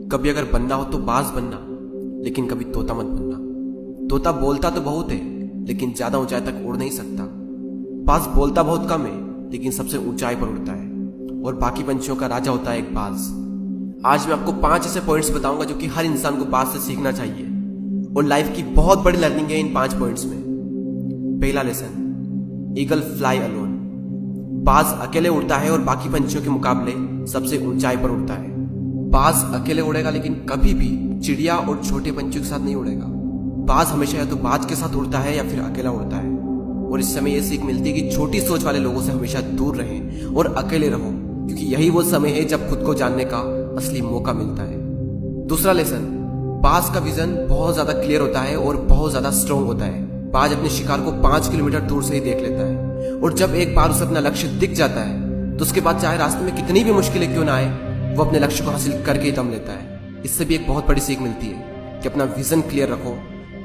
कभी अगर बनना हो तो बाज बनना, लेकिन कभी तोता मत बनना। तोता बोलता तो बहुत है, लेकिन ज्यादा ऊंचाई तक उड़ नहीं सकता। बाज बोलता बहुत कम है, लेकिन सबसे ऊंचाई पर उड़ता है और बाकी पंछियों का राजा होता है एक बाज। आज मैं आपको 5 ऐसे पॉइंट्स बताऊंगा जो कि हर इंसान को बाज से सीखना चाहिए और लाइफ की बहुत बड़ी लर्निंग है इन 5 पॉइंट्स में। पहला लेसन, ईगल फ्लाई अलोन। बाज अकेले उड़ता है और बाकी पंछियों के मुकाबले सबसे ऊंचाई पर उड़ता है। बाज अकेले उड़ेगा, लेकिन कभी भी चिड़िया और छोटे पंछियों के साथ नहीं उड़ेगा। बाज हमेशा या तो बाज के साथ उड़ता है या फिर अकेला उड़ता है। और इस समय यह सीख मिलती है कि छोटी सोच वाले लोगों से हमेशा दूर रहें और अकेले रहो, क्योंकि यही वो समय है जब खुद को जानने का असली मौका मिलता है। दूसरा लेसन, बाज का विजन बहुत ज्यादा क्लियर होता है और बहुत ज्यादा स्ट्रॉन्ग होता है। बाज अपने शिकार को 5 किलोमीटर दूर से ही देख लेता है और जब एक बार उसे अपना लक्ष्य दिख जाता है तो उसके बाद चाहे रास्ते में कितनी भी मुश्किलें क्यों ना आए, वो अपने लक्ष्य को हासिल करके ही दम लेता है। इससे भी एक बहुत बड़ी सीख मिलती है कि अपना विजन क्लियर रखो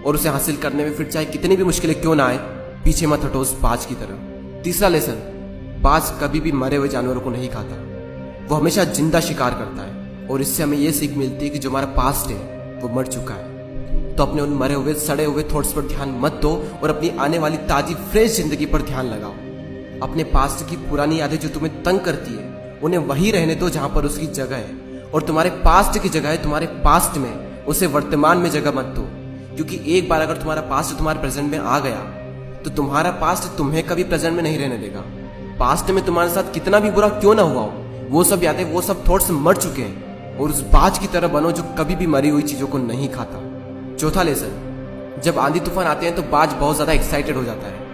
और उसे हासिल करने में फिर चाहे कितनी भी मुश्किलें क्यों ना आए, पीछे मत हटो उस बाज की तरह। तीसरा लेसन, बाज कभी भी मरे हुए जानवरों को नहीं खाता, वो हमेशा जिंदा शिकार करता है। और इससे हमें यह सीख मिलती है कि जो हमारा पास्ट है वो मर चुका है, तो अपने उन मरे हुए सड़े हुए थॉट्स पर ध्यान मत दो और अपनी आने वाली ताजी फ्रेश जिंदगी पर ध्यान लगाओ। अपने पास्ट की पुरानी यादें जो तुम्हें तंग करती है उन्हें वही रहने दो जहां पर उसकी जगह है, और तुम्हारे पास्ट की जगह है तुम्हारे पास्ट में, उसे वर्तमान में जगह मत दो। क्योंकि एक बार अगर तुम्हारा पास्ट तुम्हारे प्रेजेंट में आ गया तो तुम्हारा पास्ट तुम्हें कभी प्रेजेंट में नहीं रहने देगा। पास्ट में तुम्हारे साथ कितना भी बुरा क्यों ना हुआ हो, वो सब यादें, वो सब थॉट्स मर चुके हैं, और उस बाज की तरह बनो जो कभी भी मरी हुई चीजों को नहीं खाता। चौथा लेसन, जब आंधी तूफान आते हैं तो बाज बहुत ज्यादा एक्साइटेड हो जाता है।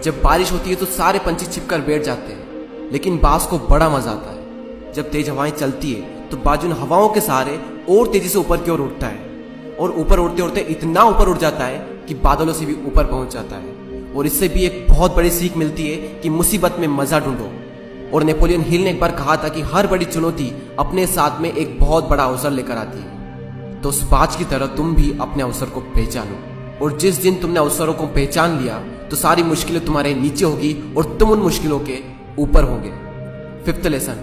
जब बारिश होती है तो सारे पंछी छिपकर बैठ जाते हैं, लेकिन बाज को बड़ा मजा आता है। जब तेज हवाएं चलती है तो बाज उन हवाओं के सहारे और तेजी से ऊपर की ओर उठता है, और ऊपर उड़ते उड़ते इतना ऊपर उड़ जाता है कि बादलों से भी ऊपर पहुंच जाता है। और इससे भी एक बहुत बड़ी सीख मिलती है कि मुसीबत में मजा ढूंढो। और नेपोलियन हिल ने एक बार कहा था कि हर बड़ी चुनौती अपने साथ में एक बहुत बड़ा अवसर लेकर आती है। तो उस बाज की तरह तुम भी अपने अवसर को पहचानो, और जिस दिन तुमने अवसरों को पहचान लिया तो सारी मुश्किलें तुम्हारे नीचे होगी और तुम उन मुश्किलों के ऊपर होगे। फिफ्थ लेसन,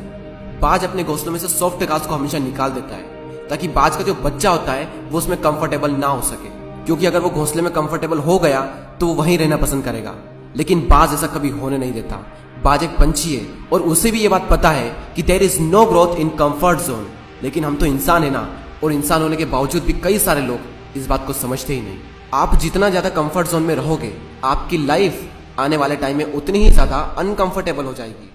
बाज अपने घोंसलों में से सॉफ्ट घास को हमेशा निकाल देता है ताकि बाज का जो बच्चा होता है वो उसमें कंफर्टेबल ना हो सके, क्योंकि अगर वो घोंसले में कंफर्टेबल हो गया तो वो वहीं रहना पसंद करेगा। लेकिन बाज ऐसा कभी होने नहीं देता। बाज एक पंछी है और उसे भी ये बात पता है कि there is no growth in comfort zone. लेकिन हम तो इंसान है ना, और इंसान होने के बावजूद भी कई सारे लोग इस बात को समझते ही नहीं। आप जितना ज्यादा कंफर्ट जोन में रहोगे, आपकी लाइफ आने वाले टाइम में उतनी ही ज्यादा अनकंफर्टेबल हो जाएगी।